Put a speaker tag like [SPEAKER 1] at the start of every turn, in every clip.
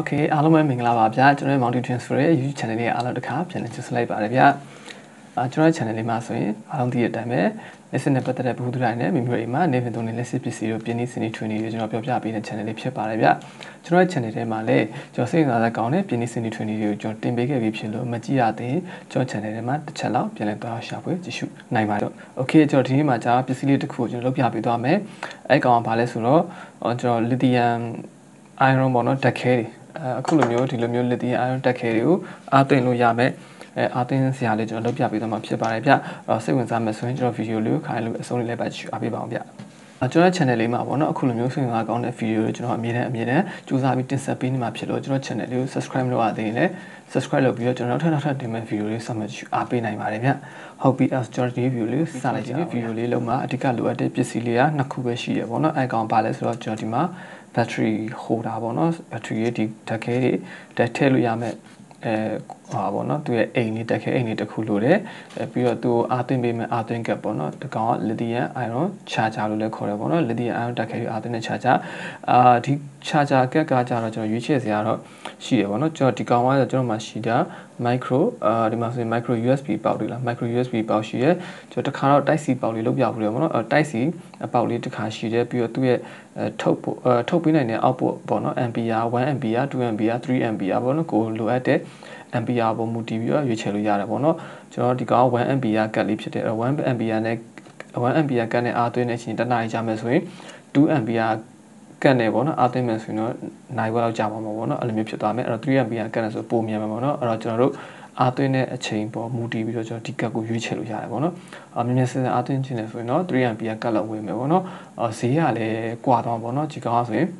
[SPEAKER 1] Okay, all of my mingla babja, general multi transfer, you channel all of the cap, and just like Barabia. General channel massing, around the time, listen about the Budrine, Mimrima, never done less episode of Penny Cine 20 years of Jabi and channel Parabia. General channel Malay, just saying other county, Penny Cine 20 years, John Timbeke, Vipilo, Magiate, John Channel, the Chala, Pianeta, Shapway, Tishu, Naimado. Okay, Georgie, my job, Pisili to coach, Lopia Dame, I go on Palace, or John Lydian iron bono, Takeri. Columio, Tilumio, the iron Takeru, Aten Luyame, Aten Sialage, or Lopia with a mapia barabia, or seven some messenger of video, Luke, I look only about Abibambia. A joint channel, my one, Columio, like on a few original media, choose a bit in Sapin Mapilo, channel, subscribe to Adele, subscribe to your general view, some Abin Marabia. Hobby as George View, Salad, View, Loma, Aticalu, Pisilia, Nakubeshi, one, Icon Palace, or Georgima. Battery holder bonus, battery takeri, that tell yame abono to any take any the culure, pure to Atin beam Atin capono, the car, Lydia, iron, charger, corebono, Lydia, iron takeri, Atin charger, the charger, gaja, which is yaro, she one, Jordicawa, the German shida, micro, the must micro USB powder, micro USB powder, the car, dicey powder, or dicey, about it to cash, pure to a top in output bono, MBR, 1 MBR, 2 MBR, 3 MBR, bono, go look at it, MBR, Mutivia, which yara bono, Jordica, 1 MBR, Galipsite, 1 MBR, 1 MBR can add to an engine, the night jammers way, 2 MBR. Can a bono, Artemis, Naiva Jamamono, Alimipsatame, or 3 MBR can as a Pomiamono, or General, Artene, a chain for Muti, or Ticago, Yuchel Yavono, or Minister Artentinus, 3 MBR color women, or Siale, Quadomono, Chicase.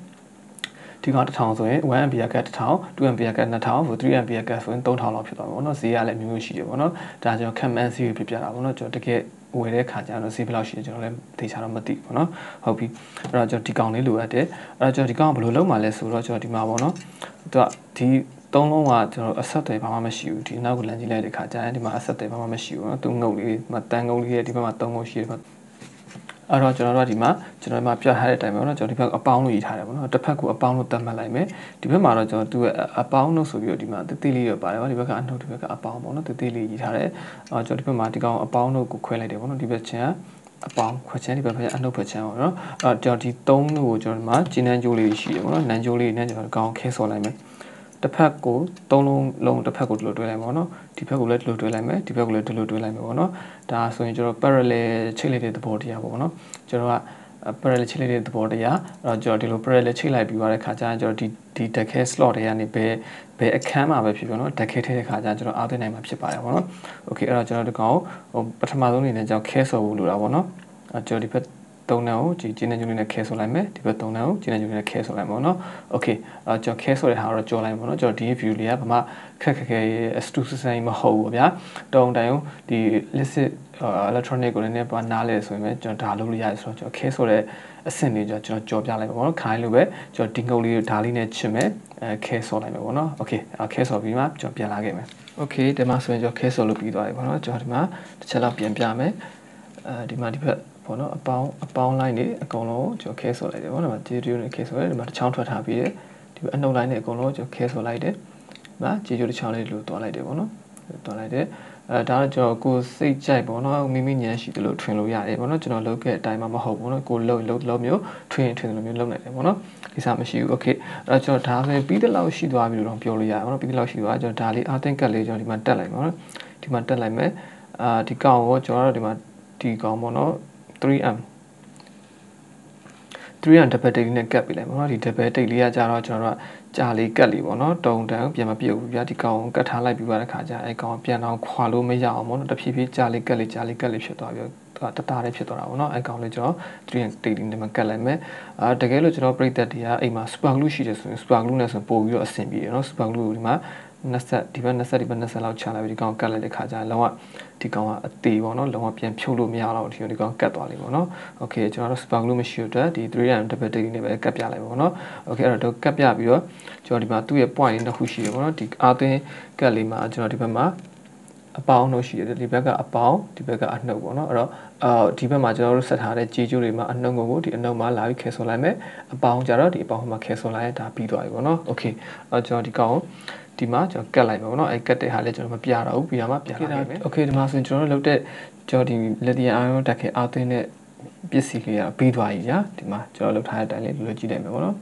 [SPEAKER 1] Got the town, 1 MBR cat town, 2 MBR cat in the town, for 3 MBR gas when don't hold up your one, Siale Mushi, that you can man see prepare, I want to get. Where Kajan, civil general, Tisharamati, Hopi, Roger Ticani Luate, Roger Ticampo, Males, Roger Di Mavono, the don't know what a Saturday Pama shoe, now Langila de Kajan, the Massate Pama shoe, to know it, Matango here, the Matongo sheet. A Roger Radima, General Mapia had a time on a Jodipac a pound eat Harabon, the Paco a pound of Tamalame, the Pemarajo to a pound of your demand, the Tilly of Biodivac and to a pound, the Tilly eat Hare, or Jodipamatica a pound of Quella de one of the chair, a pound, Quachani, and no percent, or Georgie Tom, Jorma, Gin and Julie, she, Nanjuli, Nanjal, case or lame. The Paco, Tono, long the Paco to Lamono, the Paco let Lutu Lame, the Paco let Lutu Lamono, da so in your parallel chili the body abono, Jera parallel chili the body, or Jordilo parallel chili, Biwara Kaja, Jordi, the decade slot, and pay a camera with people, decade Kaja, or other name of Chipayabono. Okay, Roger the go, or Patamazon in a case of Ulabono, a Jordi Pet. Don't know, Gina in a case of lime, don't know, Gina in a case of limono. Okay, your case or how a joy limono, your deep you live, ma cake as to the same whole, yeah. Don't know the licit electronic or never analysis with your Dalulia, so your case or a sending your job, like kind of way, your dingoli Daline chime, case or limono. Okay, a case of you map, jump your game. Okay, the master your case or look you, Jorma, the Chalapian Piame, the Madipet. A pound line, a colo, your case or like one of the during case or but chant what happy to a no line a colo, your case or like it. But you challenge to like the one, like it. That your go say Jabono, Mimian, she look twin loya, one to look at time of a hope, one go low, love you, twin love like one. Is a machine, okay. Roger Tarn, be the low she do I will purely. I want to be the low she do I just tally. I think I lay on the Mantel, the Mantel like me, the cow watch or the Gomono. 3M 3M တစ်ဖက်တိတ်နဲ့ကပ်ပြီးလိုက်ပေါ့နော်ဒီတစ်ဖက်တိတ်လေးကကြတော့ကျွန်တော်တို့ကြာလေးကပ်လေးပေါ့နော်တုံတန်းပြန်မပြုတ်ဘူးဗျာဒီကောင်ကတ်ထားလိုက်ပြီးပါတဲ့ခါကျအဲကောင်ပြန်တော့ခွာလို့မရအောင်ပေါ့နော်တဖြည်းဖြည်းကြာလေးကပ်လေးဖြစ်သွားပြီးတော့တတားလေးဖြစ်သွားတာပေါ့နော်အဲကောင်လေးကျွန်တော် 3M တိတ်လေးနဲ့ကပ်လိုက်မယ်တကယ်လို့ကျွန်တော်ပြိသက်တွေကအိမ်မှာ super glue ရှိတယ်ဆိုရင် super glue နဲ့ဆိုပို့ပြီးတော့အဆင်ပြေတယ်နော် super glue ဒီမှာ20ဒီဘက်20လောက်ချလာပြီးဒီကောင်ကတ်လိုက်တဲ့ခါကျရင်လုံးဝဒီကောင်ကအသေးပေါ့နော်လုံးဝပြန်ဖြုတ်လို့မရတော့ဒီကောင်ကတ်သွားလိမ့်ပေါ့နော်โอเคကျွန်တော်တို့ spark glue မရှိတော့ဒီ 3M တစ်ပတ်တိတ်နဲ့ပဲကတ်ပြလိုက်ပါပေါ့နော်โอเคအဲ့တော့ကတ်ပြပြီးတော့ကျွန်တော်ဒီမှာသူ့ရဲ့ point နှစ်ခုရှိတယ်ပေါ့နော်ဒီအာသင်းကတ်လေးမှာကျွန်တော်ဒီဘက်မှာ အပေါင်းလို့ရှိတယ်ဒီဘက်ကအပေါင်းဒီဘက်ကအနှုတ်ပေါ့နော်အဲ့တော့ဒီဘက်မှာကျွန်တော်တို့ဆက်ထားတဲ့ကြေးကျိုးတွေမှာအနှုတ်ကိုဒီအနှုတ်မှာလာပြီးခဲဆွန်လိုက်မယ်အပေါင်းကြတော့ဒီအပေါင်းမှာခဲဆွန်လိုက်ဒါပြီးသွားပြီပေါ့နော်โอเคကျွန်တော်ဒီကောင်ဒီမှာကျွန်တော်ကတ်လိုက်ပါပေါ့နော်အဲ့ကတ်တဲ့ဟာလေးကျွန်တော်မပြတော့ဘူးပြီးတော့မှပြလိုက်မယ်โอเคဒီမှာဆိုရင်ကျွန်တော်တို့လုပ်တဲ့ကျွန်တော်ဒီလက်တီအာရုံတက်ခဲအားသွင်းတဲ့ပစ္စည်းလေးကပြီးသွားပြီညာဒီမှာကျွန်တော်လုပ်ထားတဲ့အတိုင်းလေးလိုကြည့်လိုက်မယ်ပေါ့နော်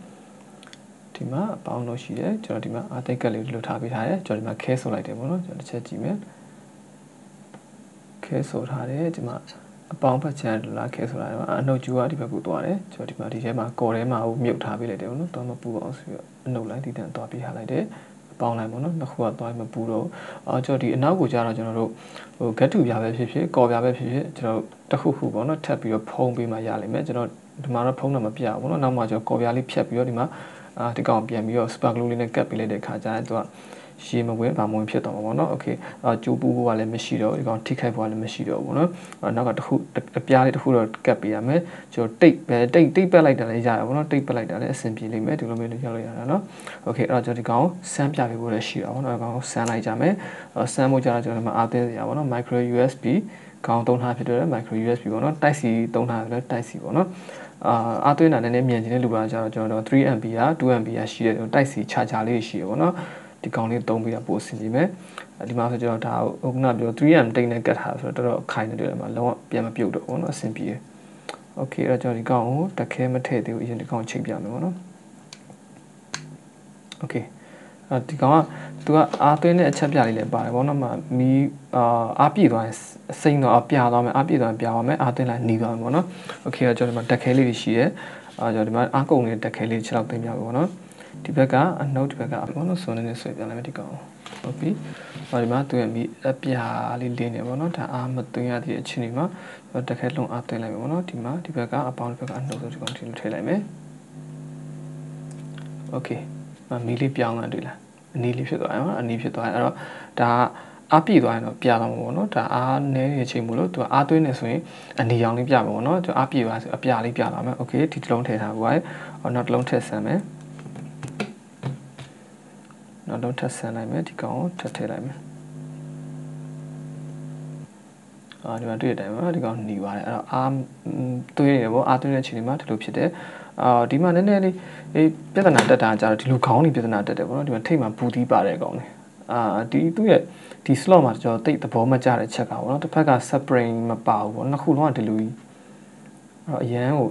[SPEAKER 1] ဒီမှာအပေါင်းလို့ရှိတယ်ကျွန်တော်ဒီမှာအာသိက်ကတ်လေးလုပ်ထားပေးထားတယ်ကျွန်တော်ဒီမှာခဲဆွန်လိုက်တယ်ပေါ့နော်ကျွန်တော်တစ်ချက်ကြည့်မယ်ခဲဆိုထားတယ်ဒီမှာအပေါင်းဖက်ချန်လာခဲဆိုထားတယ်အနှုတ်ကျူကဒီဘက်ကိုသွားတယ်ကျွန်တော်ဒီမှာဒီထဲမှာကော်ထဲမှာမြုပ်ထားပေးလိုက်တယ်ပေါ့နော်တော့မပူအောင်ဆိုပြီးအနှုတ်လိုက်ဒီတန်သွားပေးထားလိုက်တယ်အပေါင်းလိုက်ပေါ့နော်နှစ်ခုကသွားမပူတော့ကျွန်တော်ဒီအနောက်ကိုကြာတော့ကျွန်တော်တို့ဟိုဂတ်တူပြပဲဖြစ်ဖြစ်ကော်ပြပဲဖြစ်ဖြစ်ကျွန်တော်တစ်ခုခုပေါ့နော်ထပ်ပြီးတော့ဖုံးပေးမှရလိမ့်မယ်ကျွန်တော်ဒီမှာတော့ဖုံးတော့မပြဘူးပေါ့နော်နောက်မှကျွန်တော်ကော်ပြလေးဖြတ်ပြီးတော့ဒီမှာဒီကောင်ပြန်ပြီးတော့ spark glue လေးနဲ့ကတ်ပေးလိုက်တဲ့ခါကျရင်သူကရေမဝင်ဘာမဝင်ဖြစ်တော့မှာပေါ့နော်โอเคကျိုးပူးဖို့ကလည်းမရှိတော့ဒီကောင်ထိခိုက်ဖို့ကလည်းမရှိတော့ဘူးနော်နောက်ကတစ်ခုအပြားလေးတစ်ခုတော့ကတ်ပေးရမယ်ကျွန်တော်တိတ်ပက်လိုက်တာလည်းရရပါတော့တိတ်ပက်လိုက်တာလည်းအဆင်ပြေလိမ့်မယ်ဒီလိုမျိုးလေးရလို့ရတာနော်โอเคအဲ့တော့ကျွန်တော်ဒီကောင်ဆန်းပြပေးဖို့လည်းရှိတာပေါ့နော်ဒီကောင်ဆန်းလိုက်ကြမယ်ဆန်းဖို့ကြတော့ကျွန်တော်ဒီမှာအားသေးစရာပေါ့နော် micro USB ကောင်သုံးထားဖြစ်တဲ့ micro USB ပေါ့နော် type C သုံးထားတယ် type C ပေါ့နော်အားသွင်းတာနည်းနည်းမြန်ချင်တဲ့လူပါကြတော့ကျွန်တော် 3MP က 2MP ကရှိတဲ့ type C charger လေးရှိရပေါ့နော်ဒီကောင်လေးသုံးပြီးတော့ပို့ဆင်ကြည့်မယ်ဒီမှာဆိုကျွန်တော်ဒါဟိုခုနပြော 3M တိတ်နဲ့ကတ်ထားဆိုတော့တော်တော်ခိုင်နေတယ်မှာလုံးဝပြန်မပြုတ်တော့ဘူးเนาะအဆင်ပြေတယ်โอเคအဲ့တော့ကျွန်တော်ဒီကောင်ကိုတက်ခဲမထည့်သေးဘူးအရင်ဒီကောင်ချိန်ပြမယ်ပေါ့နော်โอเคဒီကောင်ကသူကအားသွင်းတဲ့အချက်ပြလေးလည်းပါတယ်ပေါ့နော်မီးအားပြည့်သွားရင်စိမ့်တော့ပြသွားမယ်အားပြည့်သွားရင်ပြသွားမယ်အားသွင်းလိုက်နီးသွားမယ်ပေါ့နော်โอเคတော့ကျွန်တော်ဒီမှာတက်ခဲလေးတွေရှိတယ်ကျွန်တော်ဒီမှာအားကုန်နေတဲ့တက်ခဲလေး6လောက်သိမ်းပြပါပေါ့နော်ဒီဘက်ကအနှုတ်ဒီဘက်ကဘောနော်ဆိုနေဆွဲပြန်လိုက်မယ်ဒီကောင်ဟုတ်ပြီဒီမှာသူ့ရဲ့မိအပြာလေးလင်းနေပေါ့နော်ဒါအားမသွင်းရတဲ့အချိန်ဒီမှာတက်ခဲလုံးအားသွင်းလိုက်မယ်ပေါ့နော်ဒီမှာဒီဘက်ကအပေါင်းဒီဘက်ကအနှုတ်ဆိုဒီကောင်ထည့်လိုက်မယ်โอเคမီးလေးပြောင်းလာတွေ့လားအနီးလေးဖြစ်သွားတယ်နော်အနီးဖြစ်သွားတယ်အဲ့တော့ဒါအားပြည့်သွားရင်တော့ပြသွားမှာပေါ့နော်ဒါအားနည်းတဲ့အချိန်မို့လို့သူကအားသွင်းနေဆိုရင်အနီရောင်လေးပြမှာပေါ့နော်သူအားပြည့်သွားဆိုအပြာလေးပြလာမယ်โอเคဒီတစ်လုံးထည့်ထားပါနောက်တစ်လုံးထည့်ဆန်းမယ်နောက်တော့ထပ်ဆန်းလိုက်မယ်ဒီကောင်ကိုထပ်ထည့်လိုက်မယ်ဒီမှာတွေ့တဲ့အတိုင်းပါဒီကောင်หนีပါတယ်အဲ့တော့အားသွေးတယ်ပေါ့အားသွေးတဲ့အချိန်မှာဒီလိုဖြစ်တယ်ဒီမှာနည်းနည်းလေးပြဿနာတက်တာကြတော့ဒီလိုခေါင်းလေးပြဿနာတက်တယ်ပေါ့နော်ဒီမှာထိတ်မှာဘူးသီးပါတဲ့ကောင်လေးဒီသူ့ရဲ့ဒီ slot မှာကျွန်တော်တိတ်သဘောမကျတဲ့ချက်ကပေါ့နော်တစ်ဖက်က spring မပါဘူးပေါ့နှစ်ခုလုံးကဒီလိုကြီးအဲ့တော့အရန်ကို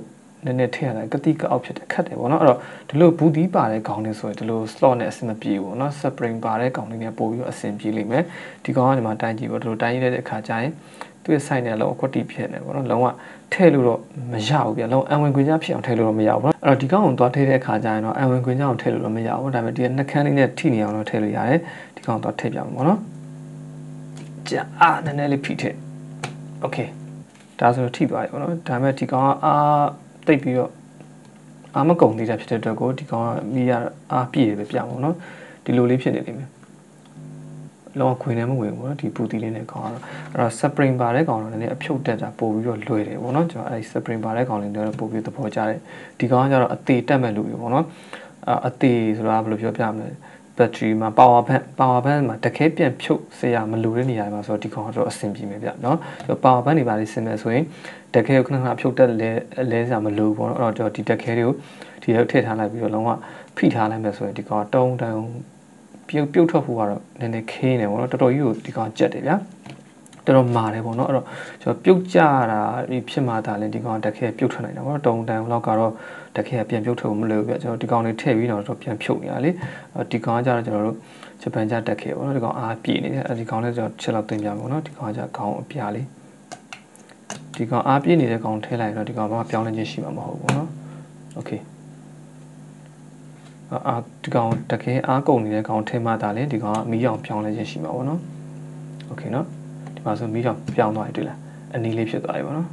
[SPEAKER 1] နည်းနည်းထည့်ရတာကတိကအောက်ဖြစ်တယ်ခတ်တယ်ပေါ့နော်အဲ့တော့ဒီလိုဘူးသီးပါတဲ့ခေါင်းလေးဆိုရင်ဒီလို slot နဲ့အဆင်မပြေဘူးပေါ့နော် spring ပါတဲ့ခေါင်းလေးနဲ့ပို့ပြီးတော့အဆင်ပြေလိမ့်မယ်ဒီကောင်ကဒီမှာတိုင်းကြည့်ပေါ့ဒီလိုတိုင်းရတဲ့အခါကျရင်သူ့ရဲ့ site နဲ့လုံးအကွက်တီဖြစ်နေပေါ့နော်လုံးဝထည့်လို့တော့မရဘူးဗျလုံးအံဝင်ခွင်ကြဖြစ်အောင်ထည့်လို့တော့မရဘူးပေါ့အဲ့တော့ဒီကောင်ကိုသွားထည့်တဲ့အခါကျရင်တော့အံဝင်ခွင်ကြအောင်ထည့်လို့တော့မရဘူးဒါပေမဲ့ဒီနှက်ခမ်းလေးနဲ့ထိနေအောင်တော့ထည့်လို့ရတယ်ဒီကောင်သွားထည့်ပြမှာပေါ့နော်ကြာနည်းနည်းလေးဖိထည့်โอเคဒါဆိုတော့ထိသွားပြီပေါ့နော်ဒါပေမဲ့ဒီကောင်ကတိတ်ပြီးတော့မကုန်သေးတာဖြစ်တဲ့အတွက်ကိုဒီကောင်ကမိရပြည့်တယ်ပဲပြမှာပေါ့နော်ဒီလိုလေးဖြစ်နေလိမ့်မယ်လောခွေနေမဝင်ဘူးနော်ဒီပူတီလေးနဲ့ခေါင်းကတော့အဲ့တော့ spring ပါတဲ့ကောင်တော့လည်းအဖြုတ်တက်တာပို့ပြီးတော့လွယ်တယ်ပေါ့နော်ကျွန်တော်အဲ့ဒီ spring ပါတဲ့ကောင်လေးတော့ပို့ပြီးသဘောကျတယ်ဒီကောင်ကကျတော့အသေးတက်မဲ့လူတွေပေါ့နော်အသေးဆိုတာဘယ်လိုပြောပြမလဲ battery မှာ power bank မှာတခဲပြန်ဖြုတ်စရာမလိုတဲ့နေရာမှာဆိုတော့ဒီကောင်ကတော့အဆင်ပြေမယ်ဗျနော် power bank တွေပါလိမ့်စင်မယ်ဆိုရင်တခဲကိုခဏခဏဖြုတ်တက်လဲစရာမလိုဘူးပေါ့နော်အဲ့တော့ဒီတခဲတွေကိုဒီထဲထည့်ထားလိုက်ပြီးတော့လုံးဝဖိထားလိုက်မယ်ဆိုရင်ဒီကောင်တုံးပြုတ်ထွက်ဖို့ကတော့နည်းနည်းခင်းနေပေါ့နော်တော်တော်ကြီးကိုဒီကောင်ကြက်တယ်ဗျာတော်တော်မာတယ်ပေါ့နော်အဲ့တော့ကျွန်တော်ပြုတ်ကြတာဖြစ်မှသာလဲဒီကောင်တက်ခဲပြုတ်ထွက်နိုင်တာပေါ့နော်တုံတန်လောက်ကတော့တက်ခဲပြန်ပြုတ်ထွက်ဖို့မလွယ်ဘူးဗျာကျွန်တော်ဒီကောင်လေးထည့်ပြီးတော့ပြန်ဖြုတ်နေတာလေဒီကောင်ကကြတော့ကျွန်တော်တို့ဂျပန်ကြတက်ခဲပေါ့နော်ဒီကောင်အားပြည့်နေတယ်ဒီကောင်လေးကျွန်တော်ချက်လောက်တင်ပြမယ်ပေါ့နော်ဒီကောင်ကကြခေါင်းအပြားလေးဒီကောင်အားပြည့်နေတဲ့ကောင်ထည့်လိုက်ရင်တော့ဒီကောင်ဘာမှပြောင်းလဲခြင်းရှိမှာမဟုတ်ဘူးပေါ့နော်โอเคဒီကောင်တကယ်အားကုန်နေတဲ့ကောင်ထဲမှာဒါလည်းဒီကောင်ကမီးအောင်ပြောင်းလဲခြင်းရှိမှာပေါ့နော်โอเคเนาะဒီမှာဆိုမီးအောင်ပြောင်းသွားပြီတွေ့လားအနီးလေးဖြစ်သွားပြီပေါ့နော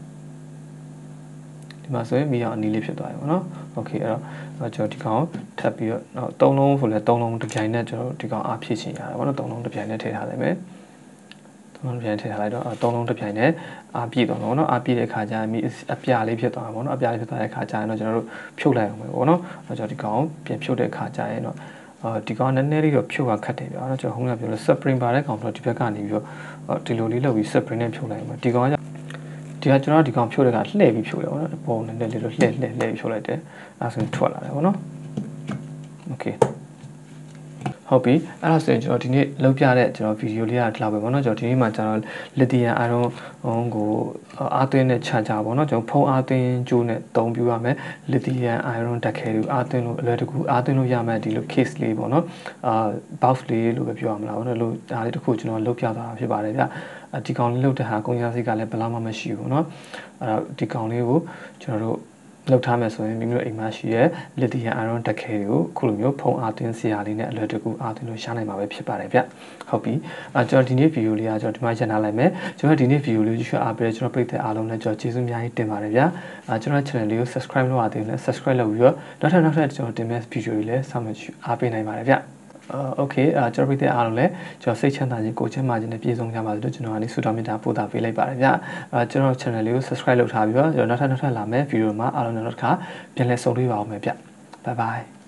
[SPEAKER 1] ်ဒီမှာဆိုရင်မီးအောင်အနီးလေးဖြစ်သွားပြီပေါ့နော်โอเคအဲ့တော့ကျွန်တော်ဒီကောင်ထပ်ပြီးတော့3လုံးဆိုလဲ3လုံးတစ်ပြိုင်နဲ့ကျွန်တော်ဒီကောင်အားဖြည့်ချင်ရတယ်ပေါ့နော်3လုံးတစ်ပြိုင်နဲ့ထည့်ထားလိုက်မယ်3လုံးတစ်ပြိုင်ထည့်ထားလိုက်တော့3လုံးတစ်ပြိုင်နဲ့အားပြည့်သွားမှာပေါ့နော်အားပြည့်တဲ့ခါကျရင်မီးအပြာလေးဖြစ်သွားမှာပေါ့နော်အပြာလေးဖြစ်သွားတဲ့ခါကျရင်တော့ကျွန်တော်တို့ဖြုတ်လိုက်အောင်ပဲပေါ့နော်အဲ့တော့ဒီကောင်ပြန်ဖြုတ်တဲ့ခါကျရင်တော့ ဒီကောင်နည်းနည်းလေးတော့ဖြုတ်ရခတ်တယ်ဗျာကျွန်တော်ခုနကပြောလို့ spring ပါတဲ့ကောင်တော့ဒီဘက်ကနေပြီးတော့ဒီလိုလေးလုပ်ပြီး spring နဲ့ဖြုတ်လိုက်မှာဒီကောင်ကကျွန်တော်ဒီကောင်ဖြုတ်တဲ့ကလှည့်ပြီးဖြုတ်တယ်ဗောနော်ပုံနည်းနည်းလေးတော့လှည့်ပြီးဖြုတ်လိုက်တယ်အဲဆိုရင်ထွက်လာတယ်ဗောနော် okay ဟုတ်ပြီအဲ့ဒါဆိုရင်ကျွန်တော်ဒီနေ့လုပ်ပြတဲ့ကျွန်တော်ဗီဒီယိုလေးကဒီလောက်ပဲပေါ့နော်ကျွန်တော်ဒီနေ့မှာကျွန်တော် lithium iron ကိုအားသွင်းတဲ့ charger ပေါ့နော်ကျွန်တော်ဖုန်းအားသွင်းကြိုးနဲ့သုံးပြရမယ် lithium iron တက်ခဲလို့အားသွင်းလို့အလွယ်တကူအားသွင်းလို့ရမယ်ဒီလို case လေးပေါ့နော်box လေးလို့ပဲပြောရမလားပေါ့နော်လို့ဒါလေးတစ်ခုကျွန်တော်လုပ်ပြသွားတာဖြစ်ပါတယ်ဗျဒီကောင်လေးလုပ်တဲ့ဟာကုန်ရစိတ်ကလည်းဘယ်လောက်မှမရှိဘူးเนาะအဲ့တော့ဒီကောင်လေးကိုကျွန်တော်တို့လောက်ထားမယ်ဆိုရင်မိမိတို့အိမ်မှာရှိရဲ့ lithium iron တက်ခဲတွေကိုခုလိုမျိုးဖုံးအားသွင်းစရာလေးနဲ့အလွယ်တကူအားသွင်းလို့ရှားနိုင်မှာပဲဖြစ်ပါတယ်ဗျဟုတ်ပြီကျွန်တော်ဒီနေ့ဗီဒီယိုလေးကကျွန်တော်ဒီမှာရန်ထားလိုက်မယ်ကျွန်တော်ဒီနေ့ဗီဒီယိုလေးရွှေအားပေးကျွန်တော်ပရိသတ်အားလုံးနဲ့ကျွန်တော်ကျေးဇူးအများကြီးတင်ပါတယ်ဗျကျွန်တော် channel လေးကို subscribe လုပ်ရသေးတယ် subscribe လုပ်ပြီးတော့နောက်ထပ်ကျွန်တော်တင်မယ့်ဗီဒီယိုတွေလည်းစောင့်မျှော်အားပေးနိုင်ပါတယ်ဗျokay ကျွန်တော်ပြည်သက်အားလုံးလည်းကျွန်တော်စိတ်ချမ်းသာခြင်းကိုယ်ချမ်းသာခြင်းနဲ့ပြည့်စုံကြပါစေလို့ကျွန်တော်ကနေဆုတောင်းမေတ္တာပို့သပေးလိုက်ပါတယ်ဗျကျွန်တော် channel လေးကို subscribe လုပ်ထားပြီးတော့ကျွန်တော်နောက်ထပ်လာမယ့်ဗီဒီယိုမှာအားလုံးနောက်တစ်ခါပြန်လည်ဆုံတွေ့ပါအောင်မယ်ဗျ bye bye